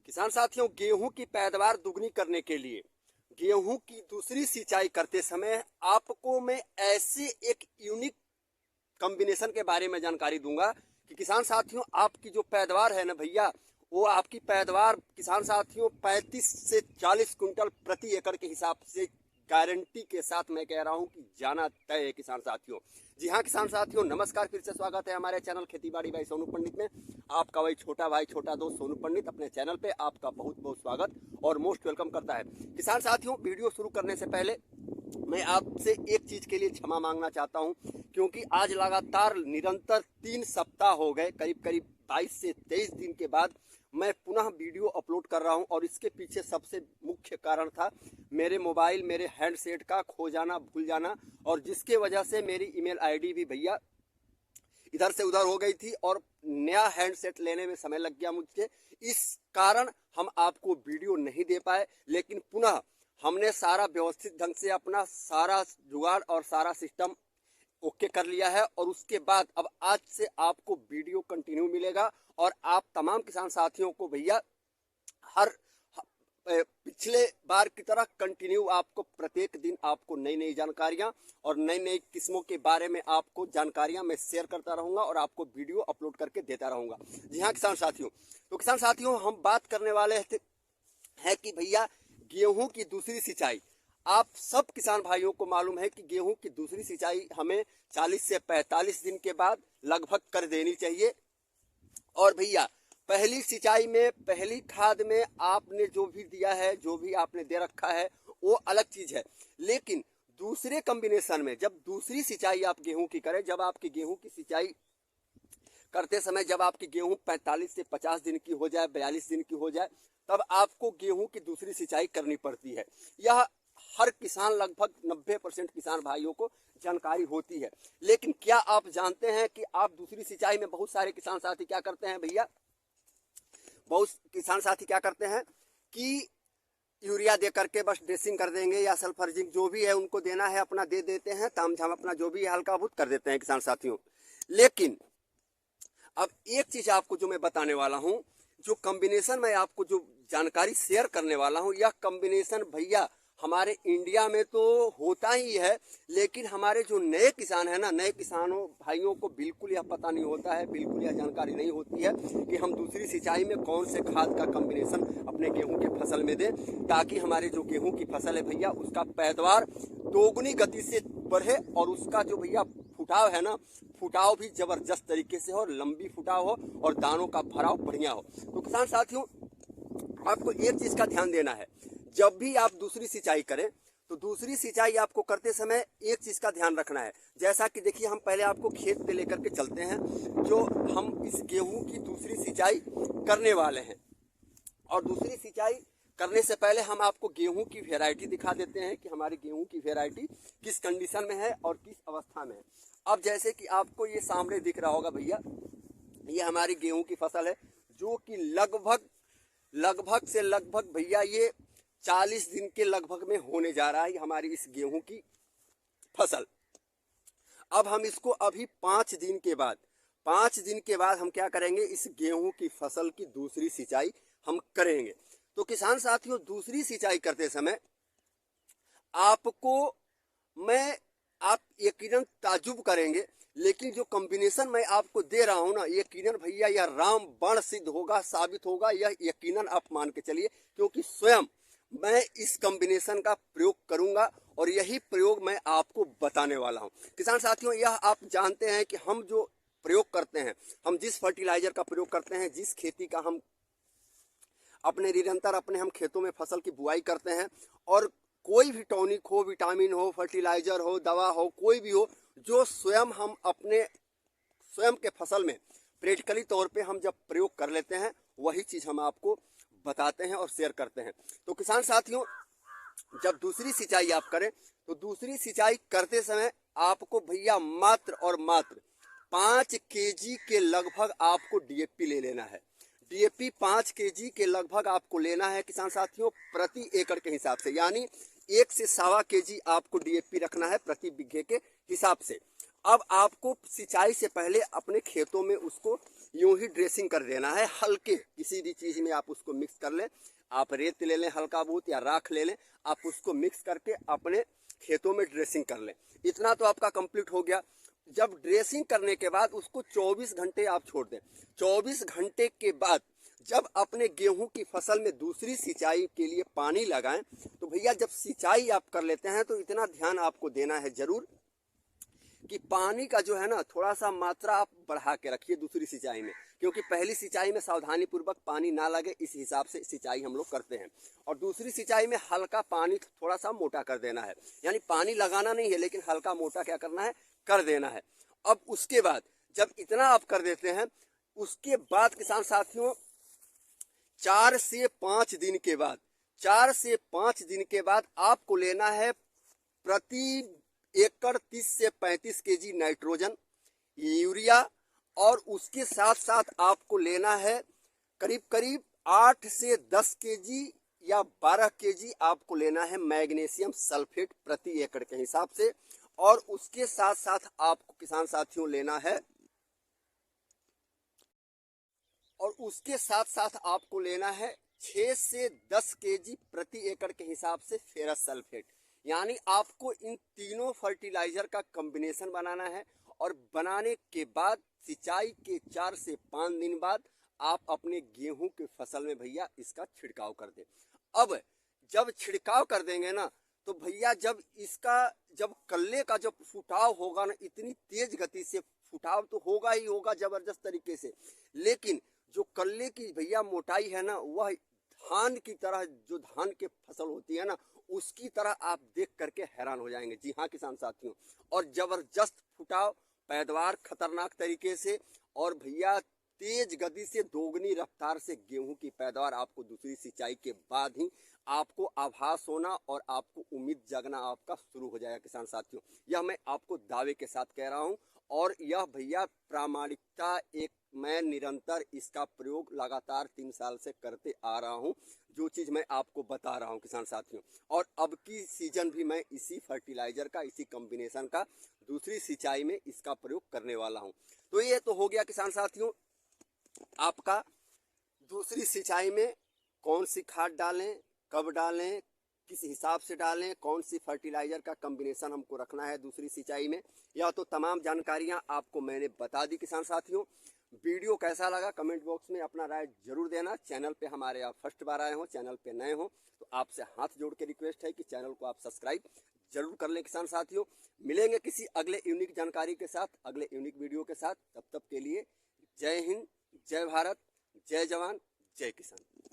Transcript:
किसान साथियों, गेहूं की पैदावार दुगनी करने के लिए गेहूं की दूसरी सिंचाई करते समय आपको मैं ऐसे एक यूनिक कॉम्बिनेशन के बारे में जानकारी दूंगा कि किसान साथियों, आपकी जो पैदावार है ना भैया, वो आपकी पैदावार किसान साथियों 35 से 40 कुंटल प्रति एकड़ के हिसाब से गारंटी के साथ मैं कह रहा हूं कि जाना तय है किसान साथियों। जी हाँ किसान साथियों, नमस्कार, फिर से स्वागत है हमारे चैनल खेती बाड़ी भाई सोनू पंडित में। आपका वही छोटा भाई छोटा दोस्त सोनू पंडित अपने चैनल पे आपका बहुत बहुत स्वागत और मोस्ट वेलकम करता है। किसान साथियों, वीडियो शुरू करने से पहले मैं आपसे एक चीज के लिए क्षमा मांगना चाहता हूं, क्योंकि आज लगातार निरंतर 3 सप्ताह हो गए, करीब करीब 22 से 23 दिन के बाद मैं पुनः वीडियो अपलोड कर रहा हूं। और इसके पीछे सबसे मुख्य कारण था मेरे मोबाइल, मेरे हैंडसेट का खो जाना, भूल जाना, और जिसके वजह से मेरी ईमेल आईडी भी भैया इधर से उधर हो गई थी और नया हैंडसेट लेने में समय लग गया मुझे। इस कारण हम आपको वीडियो नहीं दे पाए, लेकिन पुनः हमने सारा व्यवस्थित ढंग से अपना सारा जुगाड़ और सारा सिस्टम ओके कर लिया है। और उसके बाद अब आज से आपको वीडियो कंटिन्यू मिलेगा और आप तमाम किसान साथियों को भैया हर पिछले बार की तरह कंटिन्यू आपको प्रत्येक दिन आपको नई नई जानकारियां और नई नई किस्मों के बारे में आपको जानकारियां मैं शेयर करता रहूंगा और आपको वीडियो अपलोड करके देता रहूंगा। जी हाँ किसान साथियों, तो किसान साथियों हम बात करने वाले हैं कि भैया गेहूं की दूसरी सिंचाई। आप सब किसान भाइयों को मालूम है कि गेहूं की दूसरी सिंचाई हमें 40 से 45 दिन के बाद लगभग कर देनी चाहिए। और भैया पहली सिंचाई में, पहली खाद में आपने जो भी दिया है, जो भी आपने दे रखा है, वो अलग चीज है। लेकिन दूसरे कॉम्बिनेशन में जब दूसरी सिंचाई आप गेहूं की करें, जब आपकी गेहूं की सिंचाई करते समय जब आपकी गेहूं 45 से 50 दिन की हो जाए, 42 दिन की हो जाए, तब आपको गेहूं की दूसरी सिंचाई करनी पड़ती है। यह हर किसान, लगभग 90% किसान भाइयों को जानकारी होती है। लेकिन क्या आप जानते हैं कि आप दूसरी सिंचाई में बहुत सारे किसान साथी क्या करते हैं भैया, बहुत किसान साथी क्या करते हैं कि यूरिया दे करके बस ड्रेसिंग कर देंगे या सल्फरजिंक जो भी है उनको देना है अपना दे देते हैं, तामझाम अपना जो भी हल्का बहुत कर देते हैं किसान साथियों। लेकिन अब एक चीज आपको जो मैं बताने वाला हूं, जो कॉम्बिनेशन मैं आपको जो जानकारी शेयर करने वाला हूं, यह कॉम्बिनेशन भैया हमारे इंडिया में तो होता ही है, लेकिन हमारे जो नए किसान है ना, नए किसानों भाइयों को बिल्कुल यह पता नहीं होता है, बिल्कुल यह जानकारी नहीं होती है कि हम दूसरी सिंचाई में कौन से खाद का कॉम्बिनेशन अपने गेहूं के फसल में दें, ताकि हमारे जो गेहूं की फसल है भैया उसका पैदावार दोगुनी गति से बढ़े और उसका जो भैया फुटाव है ना, फुटाव भी जबरदस्त तरीके से हो, लंबी फुटाव हो और दानों का भराव बढ़िया हो। तो किसान साथियों, आपको एक चीज का ध्यान देना है, जब भी आप दूसरी सिंचाई करें तो दूसरी सिंचाई आपको करते समय एक चीज का ध्यान रखना है। जैसा कि देखिए, हम पहले आपको खेत पे लेकर के चलते हैं जो हम इस गेहूं की दूसरी सिंचाई करने वाले हैं। और दूसरी सिंचाई करने से पहले हम आपको गेहूं की वैरायटी दिखा देते हैं कि हमारी गेहूं की वैरायटी किस कंडीशन में है और किस अवस्था में है। अब जैसे कि आपको ये सामने दिख रहा होगा भैया, ये हमारी गेहूं की फसल है जो कि लगभग से लगभग भैया ये 40 दिन के लगभग में होने जा रहा है हमारी इस गेहूं की फसल। अब हम इसको अभी 5 दिन के बाद हम क्या करेंगे, इस गेहूं की फसल की दूसरी सिंचाई हम करेंगे। तो किसान साथियों, दूसरी सिंचाई करते समय आपको आप यकीनन ताजुब करेंगे, लेकिन जो कॉम्बिनेशन मैं आपको दे रहा हूं ना, यकीनन भैया यह रामबाण सिद्ध होगा, साबित होगा, यह यकीनन आप मान के चलिए, क्योंकि स्वयं मैं इस कॉम्बिनेशन का प्रयोग करूंगा और यही प्रयोग मैं आपको बताने वाला हूं। किसान साथियों, यह आप जानते हैं कि हम जो प्रयोग करते हैं, हम जिस फर्टिलाइजर का प्रयोग करते हैं, जिस खेती का हम अपने निरंतर अपने हम खेतों में फसल की बुआई करते हैं, और कोई भी टॉनिक हो, विटामिन हो, फर्टिलाइजर हो, दवा हो, कोई भी हो, जो स्वयं हम अपने स्वयं के फसल में प्रैक्टिकली तौर पे हम जब प्रयोग कर लेते हैं, वही चीज हम आपको बताते हैं और शेयर करते हैं। तो किसान साथियों, जब दूसरी सिंचाई आप करें तो दूसरी सिंचाई करते समय आपको भैया मात्र और मात्र 5 केजी के लगभग आपको डीएपी ले लेना है। डीएपी 5 केजी के लगभग आपको लेना है किसान साथियों, प्रति एकड़ के हिसाब से, यानी 1 से 1.25 केजी आपको डीएपी रखना है प्रति बीघे के हिसाब से। अब आपको सिंचाई से पहले अपने खेतों में उसको यूं ही ड्रेसिंग कर देना है। हल्के किसी भी चीज़ में आप उसको मिक्स कर लें, आप रेत ले लें हल्का बहुत या राख ले लें, आप उसको मिक्स करके अपने खेतों में ड्रेसिंग कर लें। इतना तो आपका कंप्लीट हो गया। जब ड्रेसिंग करने के बाद उसको 24 घंटे आप छोड़ दें। 24 घंटे के बाद जब अपने गेहूं की फसल में दूसरी सिंचाई के लिए पानी लगाएं, तो भैया जब सिंचाई आप कर लेते हैं तो इतना ध्यान आपको देना है जरूर कि पानी का जो है ना थोड़ा सा मात्रा आप बढ़ा के रखिए दूसरी सिंचाई में, क्योंकि पहली सिंचाई में सावधानी पूर्वक पानी ना लगे इस हिसाब से सिंचाई हम लोग करते हैं। और दूसरी सिंचाई में हल्का पानी थोड़ा सा मोटा कर देना है, यानी पानी लगाना नहीं है लेकिन हल्का मोटा क्या करना है, कर देना है। अब उसके बाद जब इतना आप कर देते हैं, उसके बाद किसान साथियों 4 से 5 दिन के बाद 4 से 5 दिन के बाद आपको लेना है प्रति एकड़ 30 से 35 केजी नाइट्रोजन यूरिया, और उसके साथ साथ आपको लेना है करीब करीब 8 से 10 केजी या 12 केजी आपको लेना है मैग्नीशियम सल्फेट प्रति एकड़ के हिसाब से। और उसके साथ साथ आपको किसान साथियों लेना है, और उसके साथ साथ आपको लेना है 6 से 10 केजी प्रति एकड़ के हिसाब से फेरस सल्फेट। यानी आपको इन तीनों फर्टिलाइजर का कॉम्बिनेशन बनाना है, और बनाने के बाद सिंचाई के 4 से 5 दिन बाद आप अपने गेहूं के फसल में भैया इसका छिड़काव कर दें। अब जब छिड़काव कर देंगे ना, तो भैया जब कल्ले का जब फुटाव होगा ना, इतनी तेज गति से फुटाव तो होगा ही होगा जबरदस्त तरीके से, लेकिन जो कल्ले की भैया मोटाई है ना, वह धान की तरह, जो धान के फसल होती है ना, उसकी तरह आप देख करके हैरान हो जाएंगे। जी हाँ किसान साथियों, और जबरदस्त फुटाव, पैदावार खतरनाक तरीके से, और भैया तेज गति से दोगुनी रफ्तार से गेहूं की पैदावार आपको दूसरी सिंचाई के बाद ही आपको आभास होना और आपको उम्मीद जगना आपका शुरू हो जाएगा किसान साथियों। यह मैं आपको दावे के साथ कह रहा हूं, और यह भैया प्रामाणिकता एक मैं निरंतर इसका प्रयोग लगातार 3 साल से करते आ रहा हूं, जो चीज़ मैं आपको बता रहा हूं किसान साथियों। और अब की सीजन भी मैं इसी फर्टिलाइजर का, इसी कॉम्बिनेशन का दूसरी सिंचाई में इसका प्रयोग करने वाला हूं। तो ये तो हो गया किसान साथियों आपका दूसरी सिंचाई में कौन सी खाद डालें, कब डालें, किस हिसाब से डालें, कौन सी फर्टिलाइजर का कॉम्बिनेशन हमको रखना है दूसरी सिंचाई में। यह तो तमाम जानकारियां आपको मैंने बता दी किसान साथियों। वीडियो कैसा लगा कमेंट बॉक्स में अपना राय जरूर देना। चैनल पे हमारे आप फर्स्ट बार आए हो, चैनल पे नए हो, तो आपसे हाथ जोड़ के रिक्वेस्ट है कि चैनल को आप सब्सक्राइब जरूर कर लें किसान साथियों। मिलेंगे किसी अगले यूनिक जानकारी के साथ, अगले यूनिक वीडियो के साथ। तब तक के लिए जय हिंद, जय भारत, जय जवान, जय किसान।